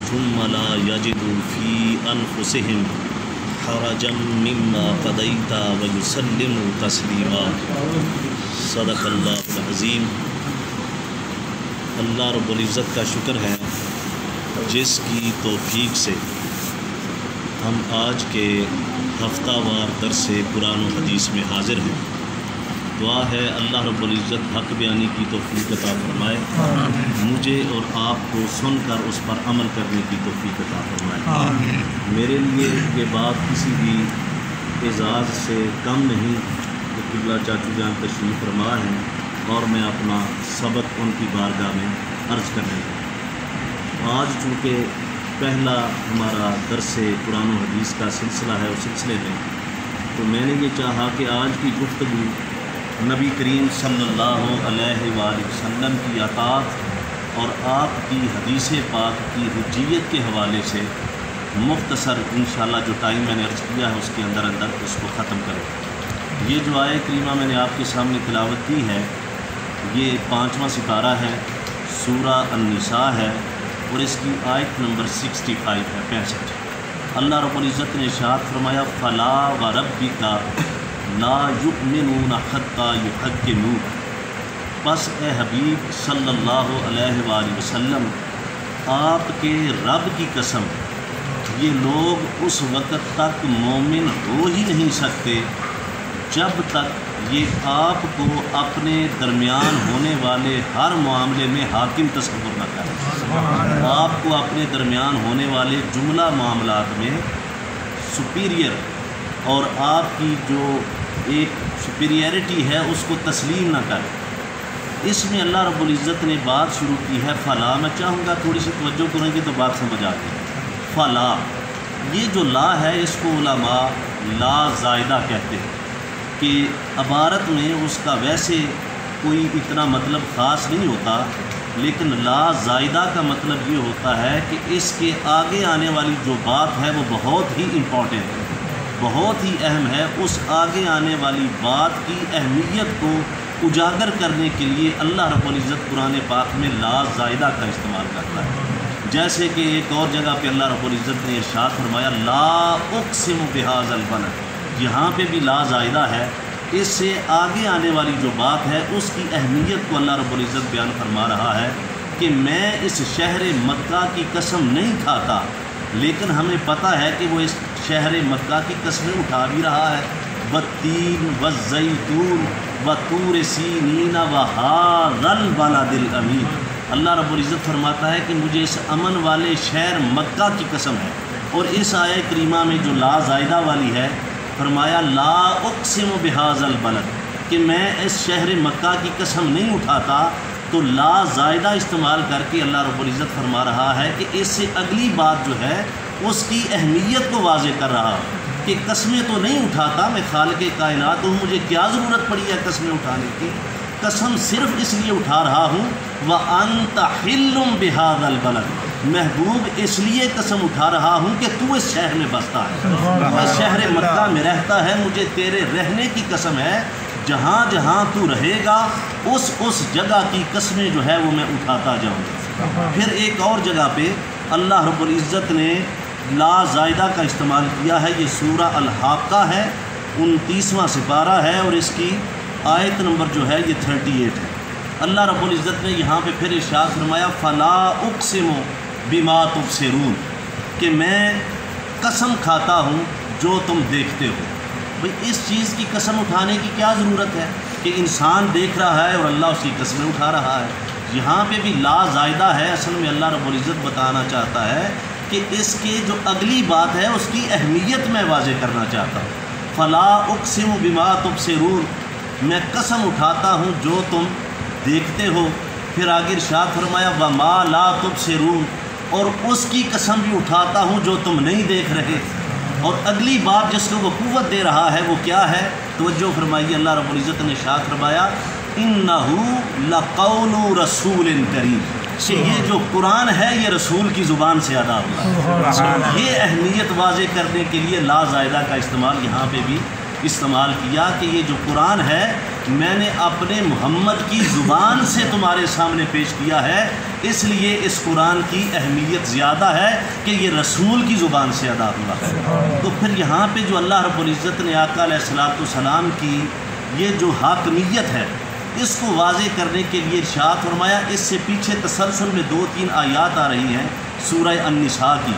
ثم لا يجدوا في أنفسهم حرجا مما قضيت ويسلموا تسلیما۔ صدق اللہ العظیم۔ اللہ رب العزت کا شکر ہے جس کی توفیق سے ہم آج کے ہفتہ وار درس قرآن و حدیث میں حاضر ہیں۔ دعا ہے اللہ رب العزت حق بیانی کی توفیق عطا فرمائے، مجھے اور آپ کو سن کر اس پر عمل کرنے کی توفیق عطا فرمائے۔ میرے لیے یہ بات کسی بھی اعزاز سے کم نہیں کہ قبلہ چاچو جان تشریف فرما ہیں اور میں اپنا سبق ان کی بارگاہ میں عرض کرنے لگا۔ آج چونکہ پہلا ہمارا درس قرآن و حدیث کا سلسلہ ہے، اس سلسلے میں تو میں نے یہ چاہا کہ آج کی گفتگو نبی کریم صلی اللہ علیہ وآلہ وسلم کی اطاعت اور آپ کی حدیث پاک کی حجیت کے حوالے سے مختصر انشاءاللہ جو ٹائم میں نے عرض کیا ہے اس کے اندر اس کو ختم کریں۔ یہ جو آیہ کریمہ میں نے آپ کے سامنے تلاوت کی ہے یہ 5واں سپارہ ہے، سورہ النساء ہے اور اس کی آیت نمبر 65 ہے، 65۔ اللہ رب العزت نے ارشاد فرمایا فلا وربک لا یؤمنون حتی یحکموک، پس اے حبیب صلی اللہ علیہ وآلہ وسلم آپ کے رب کی قسم یہ لوگ اس وقت تک مومن ہو ہی نہیں سکتے جب تک یہ آپ کو اپنے درمیان ہونے والے ہر معاملے میں حاکم تصور نہ کریں، آپ کو اپنے درمیان ہونے والے جملہ معاملات میں سپیریئر اور آپ کی جو ایک سپیریئرٹی ہے اس کو تسلیم نہ کریں۔ اس میں اللہ رب العزت نے بات شروع کی ہے فلا، میں چاہوں گا تھوڑی سی توجہ کریں گے تو بات سمجھ آتی ہے۔ فلا یہ جو لا ہے اس کو علماء لا زائدہ کہتے ہیں کہ عبارت میں اس کا ویسے کوئی اتنا مطلب خاص نہیں ہوتا، لیکن لا زائدہ کا مطلب یہ ہوتا ہے کہ اس کے آگے آنے والی جو بات ہے وہ بہت ہی امپورٹنٹ ہے، بہت ہی اہم ہے۔ اس آگے آنے والی بات کی اہمیت کو اجاگر کرنے کے لیے اللہ رب العزت قرآن پاک میں لا زائدہ کا استعمال کرتا ہے۔ جیسے کہ ایک اور جگہ پہ اللہ رب العزت نے ارشاد فرمایا لا اقسم بہذا البلد، یہاں پہ بھی لا زائدہ ہے۔ اس سے آگے آنے والی جو بات ہے اس کی اہمیت کو اللہ رب العزت بیان فرما رہا ہے کہ میں اس شہر مکہ کی قسم نہیں کھاتا، لیکن ہمیں پتہ ہے کہ وہ اس شہر مکہ کی قسمیں اٹھا بھی رہا ہے، والتین والزیتون وطور سینین وہذا البلد الامین۔ اللہ رب العزت فرماتا ہے کہ مجھے اس امن والے شہر مکہ کی قسم ہے۔ اور اس آیہ کریمہ میں جو لا زائدہ والی ہے فرمایا لا اقسم بہذا البلد، کہ میں اس شہر مکہ کی قسم نہیں اٹھاتا، تو لا زائدہ استعمال کر کے اللہ رب العزت فرما رہا ہے کہ اس سے اگلی بات جو ہے اس کی اہمیت کو واضح کر رہا کہ قسمیں تو نہیں اٹھاتا، میں خالق کائنات ہوں، مجھے کیا ضرورت پڑی ہے قسمیں اٹھانے کی، قسم صرف اس لیے اٹھا رہا ہوں وَأَنْتَ حِلٌّ بِهَذَا الْبَلَدِ، محبوب اس لیے قسم اٹھا رہا ہوں کہ تو اس شہر میں بستا ہے، تو اس شہر مکہ میں رہتا ہے، مجھے تیرے رہنے کی قسم ہے، جہاں جہاں تو رہے گا اس جگہ کی قسمیں جو ہے وہ میں اٹھاتا جاؤں گا۔ پھر ایک اور جگہ پہ اللہ رب العزت نے لا زائدہ کا استعمال کیا ہے، یہ سورہ الحاقہ ہے، 29واں سپارہ ہے اور اس کی آیت نمبر جو ہے یہ 38 ہے۔ اللہ رب العزت نے یہاں پہ پھر ارشاد فرمایا فلا اقسم بما تبصرون، کہ میں قسم کھاتا ہوں جو تم دیکھتے ہو۔ بھئی اس چیز کی قسم اٹھانے کی کیا ضرورت ہے کہ انسان دیکھ رہا ہے اور اللہ اس کی قسمیں اٹھا رہا ہے۔ یہاں پہ بھی لا زائدہ ہے، اصل میں اللہ رب العزت بتانا چاہتا ہے کہ اس کے جو اگلی بات ہے اس کی اہمیت میں واضح کرنا چاہتا ہوں۔ فلا اقسم بما تبصرون، میں قسم اٹھاتا ہوں جو تم دیکھتے ہو۔ پھر آگے ارشاد فرمایا وما لا تبصرون، اور اس کی قسم بھی اٹھاتا ہوں جو تم نہیں دیکھ رہے۔ اور اگلی بات جس کو وہ قوت دے رہا ہے وہ کیا ہے، توجہ فرمائیے، اللہ رب العزت نے ارشاد فرمایا انہ لقول رسول کریم، کہ یہ جو قرآن ہے یہ رسول کی زبان سے ادا ہوا ہے۔ یہ اہمیت واضح کرنے کے لیے لا زائدہ کا استعمال یہاں پہ بھی استعمال کیا کہ یہ جو قرآن ہے میں نے اپنے محمد کی زبان سے تمہارے سامنے پیش کیا ہے، اس لیے اس قرآن کی اہمیت زیادہ ہے کہ یہ رسول کی زبان سے ادا ہوا ہے۔ تو پھر یہاں پہ جو اللہ رب العزت نے آقا علیہ الصلوۃ والسلام کی یہ جو حاکمیت ہے اس کو واضح کرنے کے لیے ارشاد فرمایا۔ اس سے پیچھے تسلسل میں 2-3 آیات آ رہی ہیں سورہ النساء کی،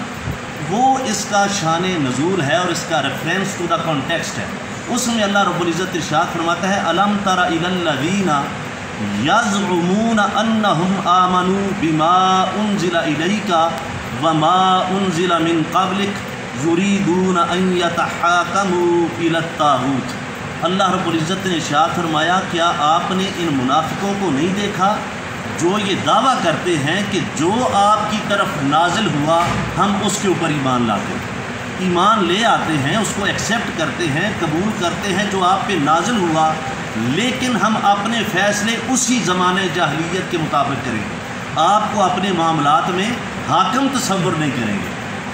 وہ اس کا شان نزول ہے اور اس کا ریفرنس ٹو دا کانٹیکسٹ ہے۔ اس میں اللہ رب العزت ارشاد فرماتا ہے الم تر الی الذین یزعمون انہم آمنوا بما انزل الیک وما انزل من قبلک یریدون ان یتحاکموا الی الطاغوت۔ اللہ رب العزت نے ارشاد فرمایا کیا آپ نے ان منافقوں کو نہیں دیکھا جو یہ دعویٰ کرتے ہیں کہ جو آپ کی طرف نازل ہوا ہم اس کے اوپر ایمان لاتے ہیں، ایمان لے آتے ہیں، اس کو ایکسیپٹ کرتے ہیں، قبول کرتے ہیں جو آپ پہ نازل ہوا، لیکن ہم اپنے فیصلے اسی زمانے جاہلیت کے مطابق کریں گے، آپ کو اپنے معاملات میں حاکم تصور نہیں کریں گے،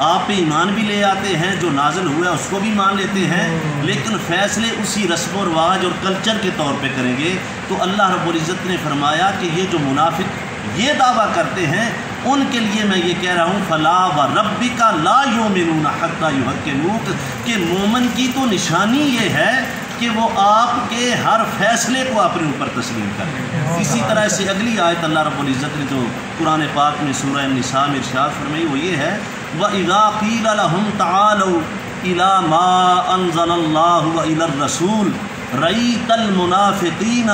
آپ پہ ایمان بھی لے آتے ہیں، جو نازل ہوا ہے اس کو بھی مان لیتے ہیں، لیکن فیصلے اسی رسم و رواج اور کلچر کے طور پہ کریں گے۔ تو اللہ رب العزت نے فرمایا کہ یہ جو منافق یہ دعویٰ کرتے ہیں ان کے لیے میں یہ کہہ رہا ہوں فلا وربک لا یؤمنون حتی یحکموک، کہ مومن کی تو نشانی یہ ہے کہ وہ آپ کے ہر فیصلے کو اپنے اوپر تسلیم کریں۔ اسی طرح سے اگلی آیت اللہ رب العزت نے جو قرآن پاک میں سورہ النساء میں ارشاد فرمائی وہ یہ ہے وَإِذَا قِيلَ لَهُمْ تَعَالَوْا إِلَى مَا أَنزَلَ اللَّهُ وَإِلَى الرَّسُولِ رَأَيْتَ الْمُنَافِقِينَ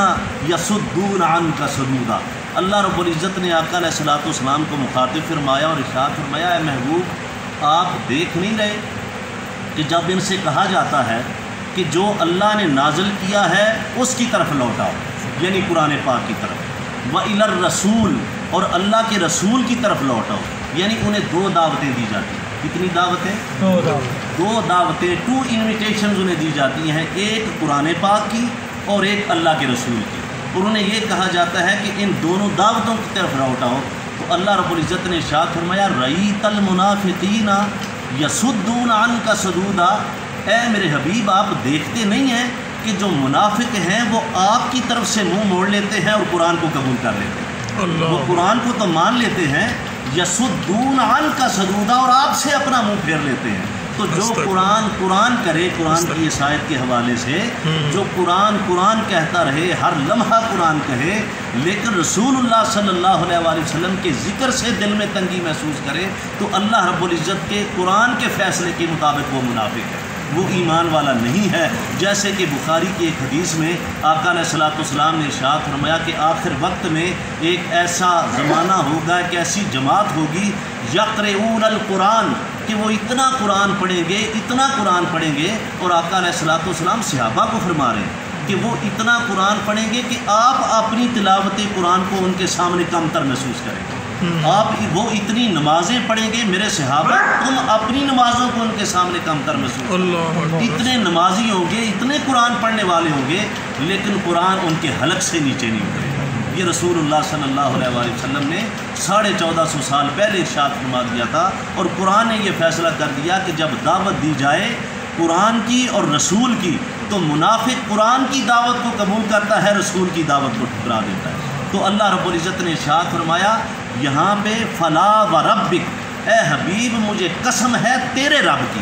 يَصُدُّونَ عَنْكَ صُدُودًا۔ اللہ رب العزت نے آقا علیہ الصلوۃ والسلام کو مخاطب فرمایا اور ارشاد فرمایا اے محبوب آپ دیکھ نہیں رہے کہ جب ان سے کہا جاتا ہے کہ جو اللہ نے نازل کیا ہے اس کی طرف لوٹاؤ، یعنی قرآن پاک کی طرف، وَإِلَى الرَّسُولِ اور اللہ کے رسول کی طرف لوٹاؤ، یعنی انہیں 2 دعوتیں دی جاتی ہیں۔ کتنی دعوتیں؟ 2 دعوتیں، 2 انویٹیشنز انہیں دی جاتی ہیں، ایک قرآن پاک کی اور ایک اللہ کے رسول کی، اور انہیں یہ کہا جاتا ہے کہ ان دونوں دعوتوں کی طرف لوٹاؤ۔ تو اللہ رب العزت نے ارشاد فرمایا رَأَيْتَ الْمُنَافِقِينَ يَصُدُّونَ عَنْكَ صُدُودًا، اے میرے حبیب آپ دیکھتے نہیں ہیں کہ جو منافق ہیں وہ آپ کی طرف سے منہ موڑ لیتے ہیں اور قرآن کو قبول کر لیتے ہیں، وہ قرآن کو تو مان لیتے ہیں، یصدون عنک صدودا، اور آپ سے اپنا منہ پھیر لیتے ہیں۔ تو جو قرآن کرے، قرآن کی اس آیت کے حوالے سے جو قرآن کہتا رہے، ہر لمحہ قرآن کہے، لیکن رسول اللہ صلی اللہ علیہ وآلہ وسلم کے ذکر سے دل میں تنگی محسوس کرے تو اللہ رب العزت کے قرآن کے فیصلے کے مطابق وہ منافق ہے، وہ ایمان والا نہیں ہے۔ جیسے کہ بخاری کی ایک حدیث میں آقا علیہ الصلوۃ والسلام نے ارشاد فرمایا کہ آخر وقت میں ایک ایسا زمانہ ہوگا، ایک ایسی جماعت ہوگی یقرؤون القرآن، کہ وہ اتنا قرآن پڑھیں گے، اتنا قرآن پڑھیں گے، اور آقا علیہ الصلوۃ والسلام صحابہ کو فرما رہے ہیں کہ وہ اتنا قرآن پڑھیں گے کہ آپ اپنی تلاوت قرآن کو ان کے سامنے کم تر محسوس کریں گے، وہ اتنی نمازیں پڑھیں گے میرے صحابہ، تم اپنی نمازوں کو ان کے سامنے کم تر محسوس کریں، اتنے نمازی ہوں گے، اتنے قرآن پڑھنے والے ہوں گے، لیکن قرآن ان کے حلق سے نیچے نہیں اترے گا۔ یہ رسول اللہ صلی اللہ علیہ وآلہ وسلم نے 1450 سال پہلے ارشاد فرما دیا تھا، اور قرآن نے یہ فیصلہ کر دیا کہ جب دعوت دی جائے قرآن کی اور رسول کی تو منافق قرآن کی دعوت کو قبول کرتا ہے، رسول کی دعوت کو ٹھکرا دیتا ہے۔ تو اللہ رب العزت نے ارشاد فرمایا یہاں پہ فلا وربک، اے حبیب مجھے قسم ہے تیرے رب کی۔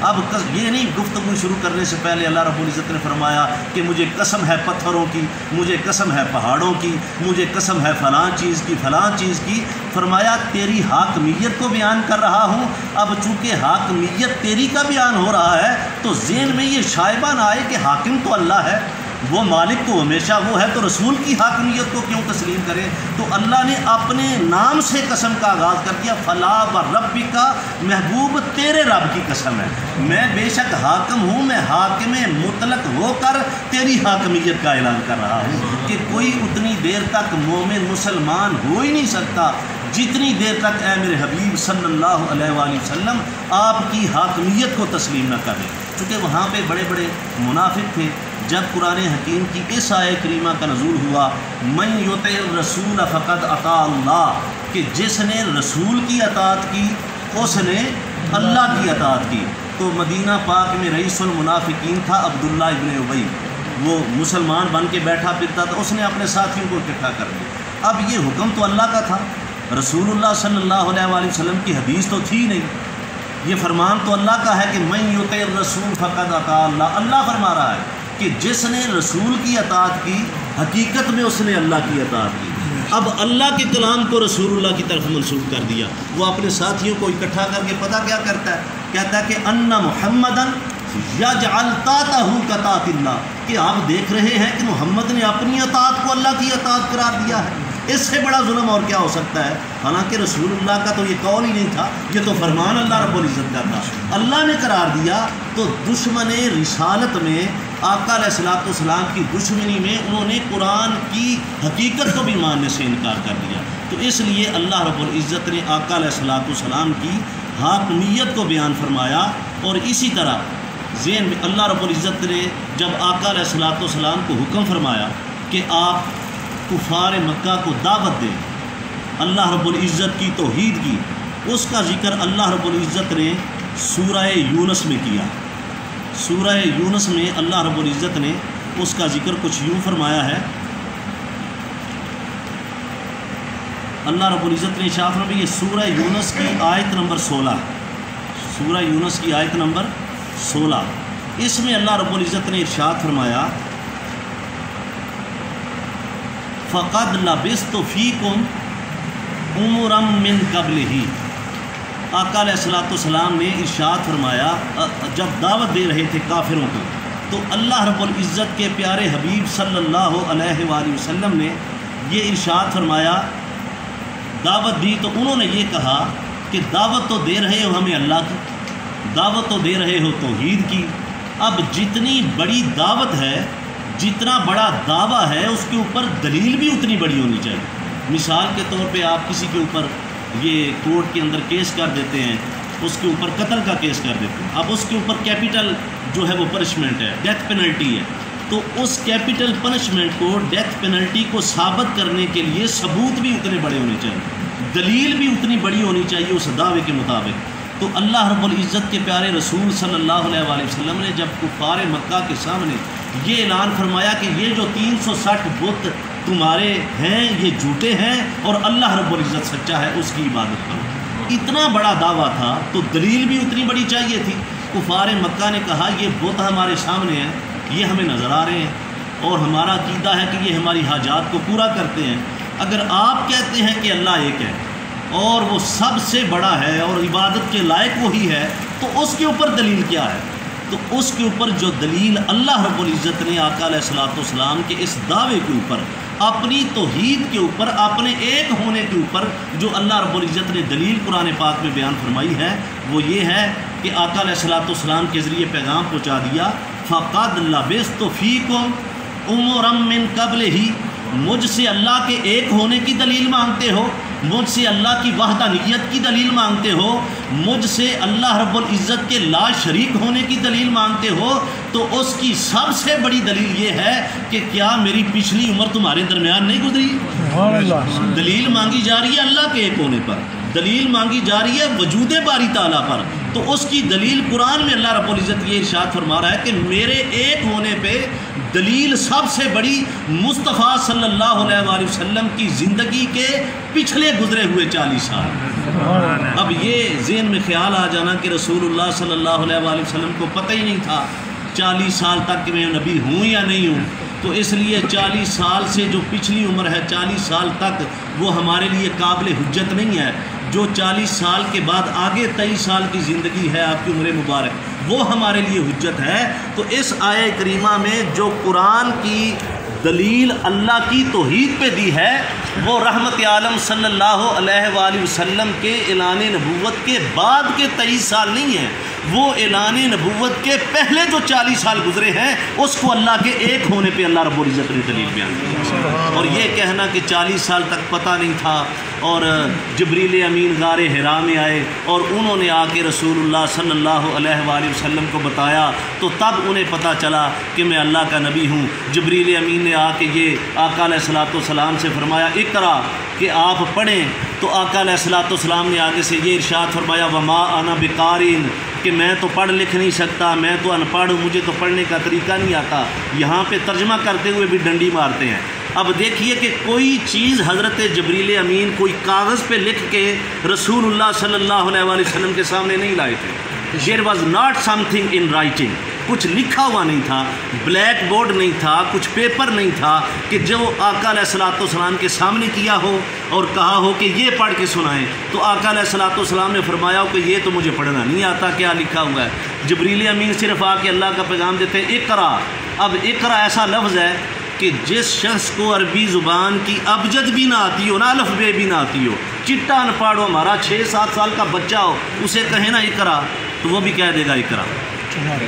اب یہ نہیں گفتگو شروع کرنے سے پہلے اللہ رب العزت نے فرمایا کہ مجھے قسم ہے پتھروں کی، مجھے قسم ہے پہاڑوں کی، مجھے قسم ہے فلاں چیز کی، فلاں چیز کی، فرمایا تیری حاکمیت کو بیان کر رہا ہوں۔ اب چونکہ حاکمیت تیری کا بیان ہو رہا ہے تو ذہن میں یہ شائبہ نہ آئے کہ حاکم تو اللہ ہے، وہ مالک تو ہمیشہ وہ ہے، تو رسول کی حاکمیت کو کیوں تسلیم کریں؟ تو اللہ نے اپنے نام سے قسم کا آغاز کر دیا، فلا وربک، محبوب تیرے رب کی قسم ہے، میں بے شک حاکم ہوں، میں حاکم مطلق ہو کر تیری حاکمیت کا اعلان کر رہا ہوں کہ کوئی اتنی دیر تک مومن مسلمان ہو ہی نہیں سکتا جتنی دیر تک اے میرے حبیب صلی اللہ علیہ وآلہ وسلم آپ کی حاکمیت کو تسلیم نہ کریں، چونکہ وہاں پہ بڑے بڑے منافق تھے۔ جب قرآن حکیم کی اس آیہ کریمہ کا نزول ہوا من یطع الرسول فقد اطاع اللہ، کہ جس نے رسول کی اطاعت کی اس نے اللہ کی اطاعت کی، تو مدینہ پاک میں رئیس المنافقین تھا عبداللہ ابن ابی، وہ مسلمان بن کے بیٹھا پھرتا تھا، اس نے اپنے ساتھیوں کو اکٹھا کر دیا۔ اب یہ حکم تو اللہ کا تھا، رسول اللہ صلی اللہ علیہ وآلہ وسلم کی حدیث تو تھی نہیں، یہ فرمان تو اللہ کا ہے کہ من یطع الرسول فقد اطاع اللہ۔ اللہ فرما رہا ہے کہ جس نے رسول کی اطاعت کی حقیقت میں اس نے اللہ کی اطاعت کی۔ اب اللہ کے کلام کو رسول اللہ کی طرف منسوب کر دیا۔ وہ اپنے ساتھیوں کو اکٹھا کر کے پتہ کیا کرتا ہے؟ کہتا ہے کہ ان محمدن یجعل طاعتہ کطاعت اللہ، کہ آپ دیکھ رہے ہیں کہ محمد نے اپنی اطاعت کو اللہ کی اطاعت قرار دیا ہے۔ اس سے بڑا ظلم اور کیا ہو سکتا ہے؟ حالانکہ رسول اللہ کا تو یہ قول ہی نہیں تھا، یہ تو فرمان اللہ رب العزت کا تھا، اللہ نے قرار دیا۔ تو دشمن رسالت میں، آقا علیہ الصلوۃ والسلام کی دشمنی میں انہوں نے قرآن کی حقیقت کو بھی ماننے سے انکار کر دیا۔ تو اس لیے اللہ رب العزت نے آقا علیہ الصلوۃ والسلام کی حاکمیت کو بیان فرمایا۔ اور اسی طرح ذہن میں اللہ رب العزت نے جب آقا علیہ الصلوۃ والسلام کو حکم فرمایا کہ آپ کفار مکہ کو دعوت دیں اللہ رب العزت کی توحید کی، اس کا ذکر اللہ رب العزت نے سورہ یونس میں کیا۔ سورہ یونس میں اللہ رب العزت نے اس کا ذکر کچھ یوں فرمایا ہے۔ اللہ رب العزت نے ارشاد فرمایا، یہ سورہ یونس کی آیت نمبر 16، سورہ یونس کی آیت نمبر 16، اس میں اللہ رب العزت نے ارشاد فرمایا فقد لبثت فیکم عمرا من قبلہ۔ آقا علیہ الصلوۃ والسلام نے ارشاد فرمایا جب دعوت دے رہے تھے کافروں کو، تو اللہ رب العزت کے پیارے حبیب صلی اللہ علیہ وآلہ وسلم نے یہ ارشاد فرمایا، دعوت دی تو انہوں نے یہ کہا کہ دعوت تو دے رہے ہو ہمیں اللہ کی، دعوت تو دے رہے ہو توحید کی، اب جتنی بڑی دعوت ہے، جتنا بڑا دعویٰ ہے، اس کے اوپر دلیل بھی اتنی بڑی ہونی چاہیے۔ مثال کے طور پہ آپ کسی کے اوپر یہ کورٹ کے اندر کیس کر دیتے ہیں، اس کے اوپر قتل کا کیس کر دیتے ہیں، اب اس کے اوپر کیپٹل جو ہے وہ پنشمنٹ ہے، ڈیتھ پینلٹی ہے، تو اس کیپٹل پنشمنٹ کو، ڈیتھ پینلٹی کو ثابت کرنے کے لیے ثبوت بھی اتنے بڑے ہونے چاہیے، دلیل بھی اتنی بڑی ہونی چاہیے اس دعوے کے مطابق۔ تو اللہ رب العزت کے پیارے رسول صلی اللہ علیہ وآلہ وسلم نے جب کفار مکہ کے سامنے یہ اعلان فرمایا کہ یہ جو 360 بت تمہارے ہیں یہ جھوٹے ہیں اور اللہ رب العزت سچا ہے، اس کی عبادت کرو، اتنا بڑا دعویٰ تھا تو دلیل بھی اتنی بڑی چاہیے تھی۔ کفار مکہ نے کہا یہ بت ہمارے سامنے ہیں، یہ ہمیں نظر آ رہے ہیں اور ہمارا عقیدہ ہے کہ یہ ہماری حاجات کو پورا کرتے ہیں، اگر آپ کہتے ہیں کہ اللہ ایک ہے اور وہ سب سے بڑا ہے اور عبادت کے لائق وہی ہے، تو اس کے اوپر دلیل کیا ہے؟ تو اس کے اوپر جو دلیل اللہ رب العزت نے آقا علیہ الصلوۃ والسلام کے اس دعوے کے اوپر، اپنی توحید کے اوپر، اپنے ایک ہونے کے اوپر جو اللہ رب العزت نے دلیل قرآن پاک میں بیان فرمائی ہے، وہ یہ ہے کہ آقا علیہ الصلوۃ والسلام کے ذریعے پیغام پہنچا دیا، فقد لبثت فیکم عمرا من قبلہ، مجھ سے اللہ کے ایک ہونے کی دلیل مانگتے ہو، مجھ سے اللہ کی وحدانیت کی دلیل مانگتے ہو، مجھ سے اللہ رب العزت کے لا شریک ہونے کی دلیل مانگتے ہو، تو اس کی سب سے بڑی دلیل یہ ہے کہ کیا میری پچھلی عمر تمہارے درمیان نہیں گزری؟ دلیل مانگی جا رہی ہے اللہ کے ایک ہونے پر، دلیل مانگی جا رہی ہے وجود باری تعالیٰ پر، تو اس کی دلیل قرآن میں اللہ رب العزت یہ ارشاد فرما رہا ہے کہ میرے ایک ہونے پہ دلیل سب سے بڑی مصطفیٰ صلی اللہ علیہ وآلہ وسلم کی زندگی کے پچھلے گزرے ہوئے 40 سال۔ اب یہ ذہن میں خیال آ جانا کہ رسول اللہ صلی اللہ علیہ وآلہ وسلم کو پتہ ہی نہیں تھا 40 سال تک کہ میں نبی ہوں یا نہیں ہوں، تو اس لیے 40 سال سے جو پچھلی عمر ہے 40 سال تک وہ ہمارے لیے قابل حجت نہیں ہے، جو 40 سال کے بعد آگے 23 سال کی زندگی ہے آپ کی عمر مبارک، وہ ہمارے لیے حجت ہے۔ تو اس آیہ کریمہ میں جو قرآن کی دلیل اللہ کی توحید پہ دی ہے، وہ رحمت عالم صلی اللہ علیہ وآلہ وسلم کے اعلان نبوت کے بعد کے 23 سال نہیں ہیں، وہ اعلان نبوت کے پہلے جو 40 سال گزرے ہیں اس کو اللہ کے ایک ہونے پہ اللہ رب العزت نے دلیل بیان کی۔ اور یہ کہنا کہ 40 سال تک پتہ نہیں تھا اور جبریل امین غار حرا میں آئے اور انہوں نے آ کے رسول اللہ صلی اللہ علیہ وآلہ وسلم کو بتایا، تو تب انہیں پتہ چلا کہ میں اللہ کا نبی ہوں۔ جبریل امین نے آ کے یہ آقا علیہ الصلوۃ والسلام سے فرمایا اقرا، کہ آپ پڑھیں، تو آقا علیہ الصلوۃ والسلام نے آگے سے یہ ارشاد فرمایا وما انا بقارئ، کہ میں تو پڑھ لکھ نہیں سکتا، میں تو ان پڑھ ہوں، مجھے تو پڑھنے کا طریقہ نہیں آتا۔ یہاں پہ ترجمہ کرتے ہوئے بھی ڈنڈی مارتے ہیں۔ اب دیکھیے کہ کوئی چیز حضرت جبریل امین کوئی کاغذ پہ لکھ کے رسول اللہ صلی اللہ علیہ وآلہ وسلم کے سامنے نہیں لائے تھے. There was not something in writing. کچھ لکھا ہوا نہیں تھا, بلیک بورڈ نہیں تھا, کچھ پیپر نہیں تھا کہ جو آقا علیہ الصلوۃ والسلام کے سامنے کیا ہو اور کہا ہو کہ یہ پڑھ کے سنائیں. تو آقا علیہ الصلوۃ والسلام نے فرمایا ہو کہ یہ تو مجھے پڑھنا نہیں آتا کیا لکھا ہوا ہے. جبریل امین صرف آ کے اللہ کا پیغام دیتے ہیں اقرا. اب اقرا ایسا لفظ ہے کہ جس شخص کو عربی زبان کی ابجد بھی نہ آتی ہو, نہ الف بے بھی نہ آتی ہو, چٹا ان پڑھ ہو, ہمارا 6-7 سال کا بچہ ہو, اسے کہیں نا اقرا تو وہ بھی کہہ دے گا اقرا.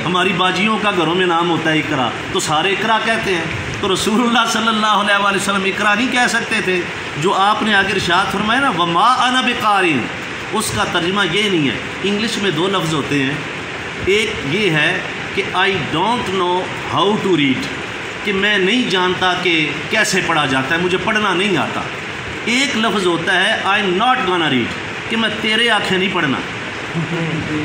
ہماری باجیوں کا گھروں میں نام ہوتا ہے اقرا تو سارے اقرا کہتے ہیں. تو رسول اللہ صلی اللہ علیہ وآلہ وسلم اقرا نہیں کہہ سکتے تھے. جو آپ نے آگے ارشاد فرمایا نا وما انا بقارئ, اس کا ترجمہ یہ نہیں ہے. انگلش میں 2 لفظ ہوتے ہیں. ایک یہ ہے کہ I don't know how to read, کہ میں نہیں جانتا کہ کیسے پڑھا جاتا ہے, مجھے پڑھنا نہیں آتا. ایک لفظ ہوتا ہے I am not gonna read, کہ میں تیرے آنکھیں نہیں پڑھنا.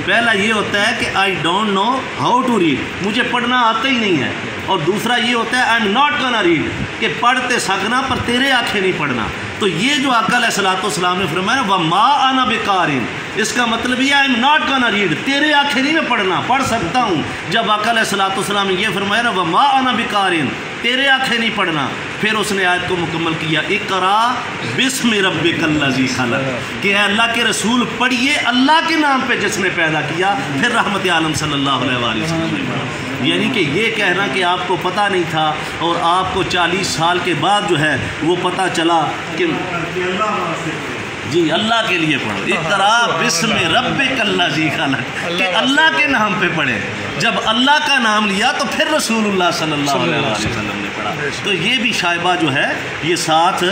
پہلا یہ ہوتا ہے کہ I don't know how to read, مجھے پڑھنا آتا ہی نہیں ہے. اور دوسرا یہ ہوتا ہے I am not gonna read, کہ پڑھتے سکنا پر تیرے آنکھیں نہیں پڑھنا. تو یہ جو آقا علیہ الصلوۃ والسلام نے فرمایا وما انا بقارئ, اس کا مطلب یہ I am not gonna read, تیرے آنکھیں نہیں میں پڑھنا, پڑھ سکتا ہوں. جب آقا علیہ الصلوۃ والسلام نے یہ فرمایا نا وما انا بقارئ, تیرے آنکھیں نہیں پڑھنا, پھر اس نے آیت کو مکمل کیا اقرا بسم ربک الذی خلق, کہ اے اللہ کے رسول پڑھیے اللہ کے نام پہ جس نے پیدا کیا. پھر رحمت عالم صلی اللہ علیہ وآلہ وسلم نے پڑھا. یعنی کہ یہ کہنا کہ آپ کو پتہ نہیں تھا اور آپ کو 40 سال کے بعد جو ہے وہ پتہ چلا کہ جی اللہ کے لیے پڑھو, اقرا بسم ربک الذی خلق, کہ اللہ کے نام پہ پڑھے. جب اللہ کا نام لیا تو پھر رسول اللہ صلی اللہ علیہ وسلم نے پڑھا. تو یہ بھی شائبہ جو ہے یہ ساتھ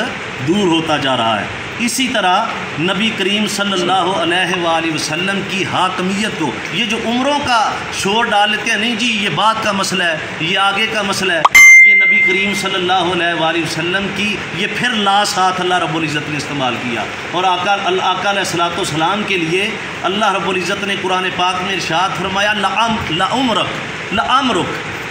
دور ہوتا جا رہا ہے. اسی طرح نبی کریم صلی اللہ علیہ وآلہ وسلم کی حاکمیت کو یہ جو عمروں کا شور ڈال لیتے ہیں, نہیں جی یہ بات کا مسئلہ ہے, یہ آگے کا مسئلہ ہے, یہ نبی کریم صلی اللہ علیہ وآلہ وسلم کی یہ پھر لا ساتھ اللہ رب العزت نے استعمال کیا. اور آقا علیہ الصلوۃ والسلام کے لیے اللہ رب العزت نے قرآن پاک میں ارشاد فرمایا لعمرک,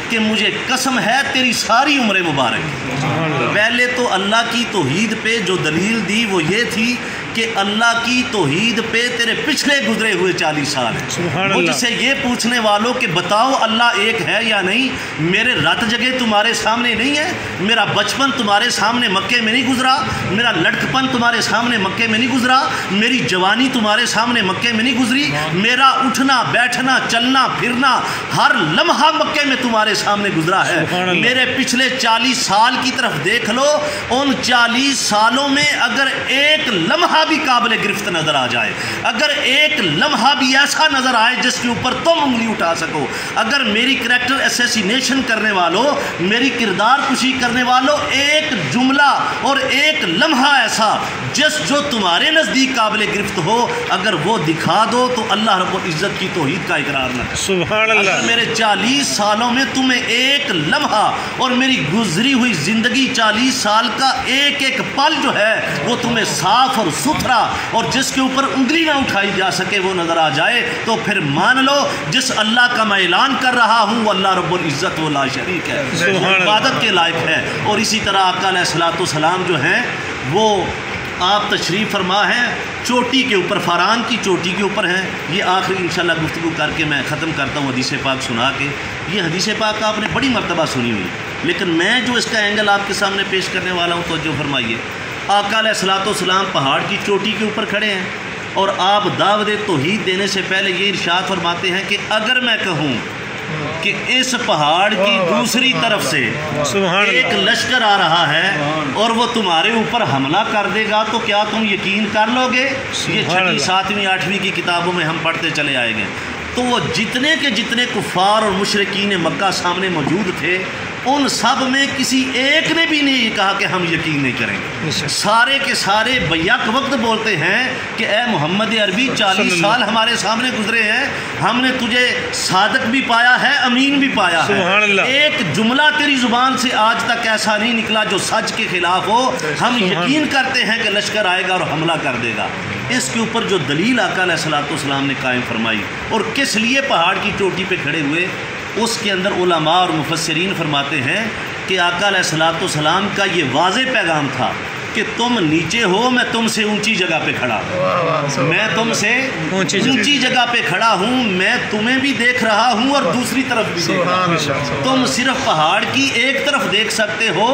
کہ مجھے قسم ہے تیری ساری عمر مبارک. پہلے تو اللہ کی توحید پہ جو دلیل دی وہ یہ تھی کہ اللہ کی توحید پہ تیرے پچھلے گزرے ہوئے 40 سال ہیں. مجھ سے یہ پوچھنے والوں کہ بتاؤ اللہ ایک ہے یا نہیں, میرے رت جگہ تمہارے سامنے نہیں ہے, میرا بچپن تمہارے سامنے مکے میں نہیں گزرا, میرا لڑکپن تمہارے سامنے مکے میں نہیں گزرا, میری جوانی تمہارے سامنے مکے میں نہیں گزری, میرا اٹھنا بیٹھنا چلنا پھرنا ہر لمحہ مکے میں تمہارے سامنے گزرا ہے. میرے پچھلے 40 سال کی طرف دیکھ لو, ان 40 سالوں میں اگر ایک لمحہ بھی قابل گرفت نظر آ جائے, اگر ایک لمحہ بھی ایسا نظر آئے جس کے اوپر تم انگلی اٹھا سکو, اگر میری کریکٹر اسیسینیشن کرنے والوں, میری کردار کشی کرنے والوں ایک جملہ اور ایک لمحہ ایسا جو تمہارے نزدیک قابل گرفت ہو, اگر وہ دکھا دو تو اللہ رب العزت کی توحید کا اقرار نہ کرو. سبحان اللہ. اگر میرے 40 سالوں میں تمہیں ایک لمحہ اور میری گزری ہوئی زندگی 40 سال کا ایک ایک پل جو ہے وہ تمہیں صاف اور ستھرا اور جس کے اوپر انگلی نہ اٹھائی جا سکے وہ نظر آ جائے, تو پھر مان لو جس اللہ کا میں اعلان کر رہا ہوں وہ اللہ رب العزت و لا شریک ہے, عبادت کے لائق ہے. اور اسی طرح آقا علیہ الصلوۃ والسلام جو ہیں وہ آپ تشریف فرما ہیں چوٹی کے اوپر, فاران کی چوٹی کے اوپر ہیں. یہ آخری انشاءاللہ گفتگو کر کے میں ختم کرتا ہوں حدیث پاک سنا کے. یہ حدیث پاک آپ نے بڑی مرتبہ سنی ہوئی, لیکن میں جو اس کا اینگل آپ کے سامنے پیش کرنے والا ہوں توجہ فرمائیے. آقا علیہ الصلوۃ والسلام پہاڑ کی چوٹی کے اوپر کھڑے ہیں اور آپ دعوت توحید دینے سے پہلے یہ ارشاد فرماتے ہیں کہ اگر میں کہوں کہ اس پہاڑ کی دوسری طرف سے ایک لشکر آ رہا ہے اور وہ تمہارے اوپر حملہ کر دے گا تو کیا تم یقین کر لو گے؟ یہ 6، 7، 8ویں کی کتابوں میں ہم پڑھتے چلے آئے گے. تو وہ جتنے کے جتنے کفار اور مشرکین مکہ سامنے موجود تھے ان سب میں کسی ایک نے بھی نہیں کہا کہ ہم یقین نہیں کریں گے. سارے کے سارے بیک وقت بولتے ہیں کہ اے محمد عربی 40 سال ہمارے سامنے گزرے ہیں, ہم نے تجھے صادق بھی پایا ہے امین بھی پایا ہے, ایک جملہ تیری زبان سے آج تک ایسا نہیں نکلا جو سچ کے خلاف ہو. ہم یقین کرتے ہیں کہ لشکر آئے گا اور حملہ کر دے گا. اس کے اوپر جو دلیل آقا علیہ الصلوۃ والسلام نے قائم فرمائی اور کس لیے پہاڑ کی چوٹی پہ کھڑے ہوئے, اس کے اندر علماء اور مفسرین فرماتے ہیں کہ آقا علیہ الصلوۃ والسلام کا یہ واضح پیغام تھا کہ تم نیچے ہو، میں تم سے اونچی جگہ پہ کھڑا ہوں، میں تم سے اونچی جگہ پہ کھڑا ہوں، میں تمہیں بھی دیکھ رہا ہوں اور دوسری طرف بھی دیکھ رہا ہوں۔ تم صرف پہاڑ کی ایک طرف دیکھ سکتے ہو،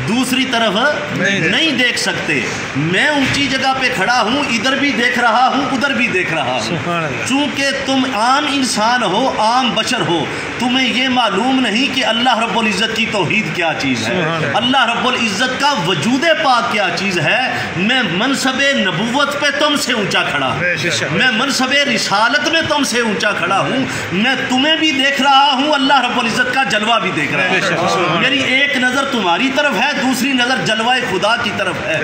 دوسری طرف نہیں دیکھ سکتے۔ میں اونچی جگہ پہ کھڑا ہوں، ادھر بھی دیکھ رہا ہوں، ادھر بھی دیکھ رہا ہوں۔ چونکہ تم عام انسان ہو، عام بشر ہو، تمہیں یہ معلوم نہیں کہ اللہ رب العزت کی توحید کیا چیز ہے، اللہ رب العزت کا وجود پاک کیا چیز ہے۔ میں منصب نبوت پہ تم سے اونچا کھڑا ہوں، میں منصب رسالت میں تم سے اونچا کھڑا ہوں، میں تمہیں بھی دیکھ رہا ہوں، اللہ رب العزت کا جلوہ بھی دیکھ رہا ہوں۔ میری ایک نظر تمہاری طرف ہے، دوسری نظر جلوہ خدا کی طرف ہے۔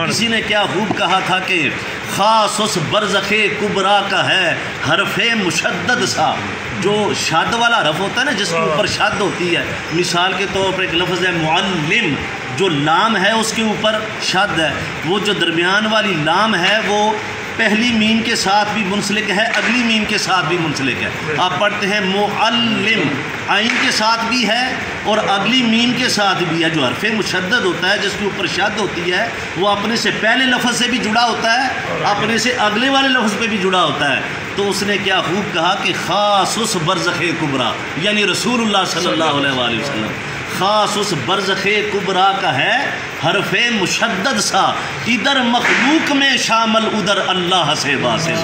کسی نے کیا خوب کہا تھا کہ خاص اس برزخ کبریٰ کا ہے حرف مشدد سا۔ جو شد والا حرف ہوتا ہے نا، جس کے اوپر شد ہوتی ہے، مثال کے طور پر ایک لفظ ہے معلم، جو لام ہے اس کے اوپر شد ہے، وہ جو درمیان والی لام ہے وہ پہلی میم کے ساتھ بھی منسلک ہے، اگلی میم کے ساتھ بھی منسلک ہے۔ آپ پڑھتے ہیں معلم، عین کے ساتھ بھی ہے اور اگلی میم کے ساتھ بھی ہے۔ جو حرف مشدد ہوتا ہے جس کے اوپر شد ہوتی ہے، وہ اپنے سے پہلے لفظ سے بھی جڑا ہوتا ہے، اپنے سے اگلے والے لفظ پہ بھی جڑا ہوتا ہے۔ تو اس نے کیا خوب کہا کہ خاص اس برزخ کبریٰ، یعنی رسول اللہ صلی اللہ علیہ وآلہ وسلم، خاص اس برزخ کبریٰ کا ہے حرف مشدد سا، ادھر مخلوق میں شامل ادھر اللہ سے واصل،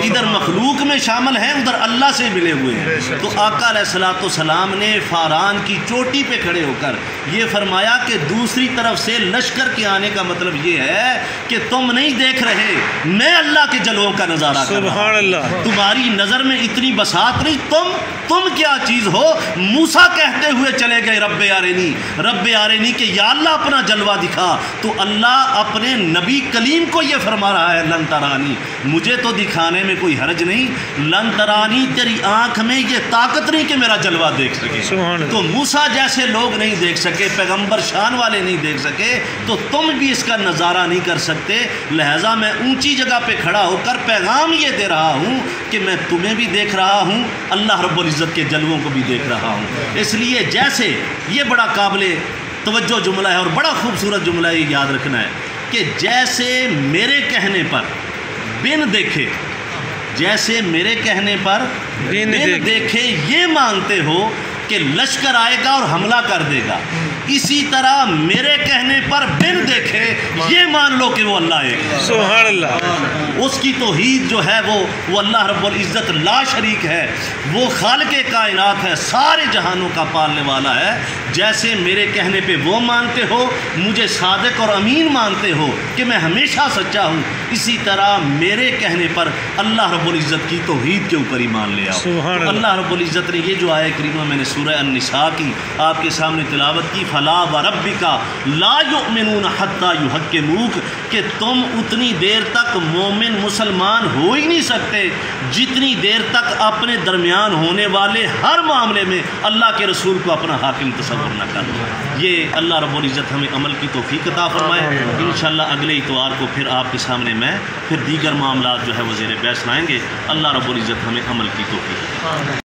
ادھر مخلوق میں شامل ہیں ادھر اللہ سے ملے ہوئے ہیں۔ تو آقا علیہ الصلوۃ والسلام نے فاران کی چوٹی پہ کھڑے ہو کر یہ فرمایا کہ دوسری طرف سے لشکر کے آنے کا مطلب یہ ہے کہ تم نہیں دیکھ رہے، میں اللہ کے جلووں کا نظارہ کر رہا ہوں، تمہاری نظر میں اتنی بساط نہیں، تم کیا چیز ہو۔ موسیٰ کہتے ہوئے چلے گئے رب آرینی کہ یا اللہ اپنا جلوہ دکھا، تو اللہ اپنے نبی کلیم کو یہ فرما رہا ہے لن ترانی، مجھے تو دکھانے میں کوئی حرج نہیں، لن ترانی تیری آنکھ میں یہ طاقت نہیں کہ میرا جلوہ دیکھ سکے۔ تو موسیٰ جیسے لوگ نہیں دیکھ سکے، پیغمبر شان والے نہیں دیکھ سکے، تو تم بھی اس کا نظارہ نہیں کر سکتے۔ لہٰذا میں اونچی جگہ پہ کھڑا ہو کر پیغام یہ دے رہا ہوں کہ میں تمہیں بھی دیکھ رہا ہوں، اللہ رب العزت کے جلووں کو بھی دیکھ رہا ہوں۔ اس لیے جیسے یہ بڑا قابل توجہ جملہ ہے اور بڑا خوبصورت جملہ ہے، یہ یاد رکھنا ہے کہ جیسے میرے کہنے پر بن دیکھے، جیسے میرے کہنے پر بن دیکھے یہ مانتے ہو کہ لشکر آئے گا اور حملہ کر دے گا، اسی طرح میرے کہنے پر بن دیکھے یہ مان لو کہ وہ اللہ ہے۔ سبحان اللہ۔ اس کی توحید جو ہے وہ اللہ رب العزت لا شریک ہے، وہ خالق کائنات ہے، سارے جہانوں کا پالنے والا ہے۔ جیسے میرے کہنے پہ وہ مانتے ہو، مجھے صادق اور امین مانتے ہو کہ میں ہمیشہ سچا ہوں، اسی طرح میرے کہنے پر اللہ رب العزت کی توحید کے اوپر ایمان لے آؤ۔ اللہ رب العزت نے یہ جو آیہ کریمہ میں نے سورہ النساء کی آپ کے سامنے تلاوت کی، فلا وربک لا یؤمنون حتی یحکموک، کہ تم اتنی دیر تک مومن مسلمان ہو ہی نہیں سکتے جتنی دیر تک اپنے درمیان ہونے والے ہر معاملے میں اللہ کے رسول کو اپنا حاکم تصور نہ کرو۔ یہ اللہ رب العزت ہمیں عمل کی توفیق عطا فرمائے۔ انشاءاللہ اگلے اتوار کو پھر آپ کے سامنے میں دیگر معاملات جو ہے وہ زیر بحث لائیں گے۔ اللہ رب العزت ہمیں عمل کی توفیق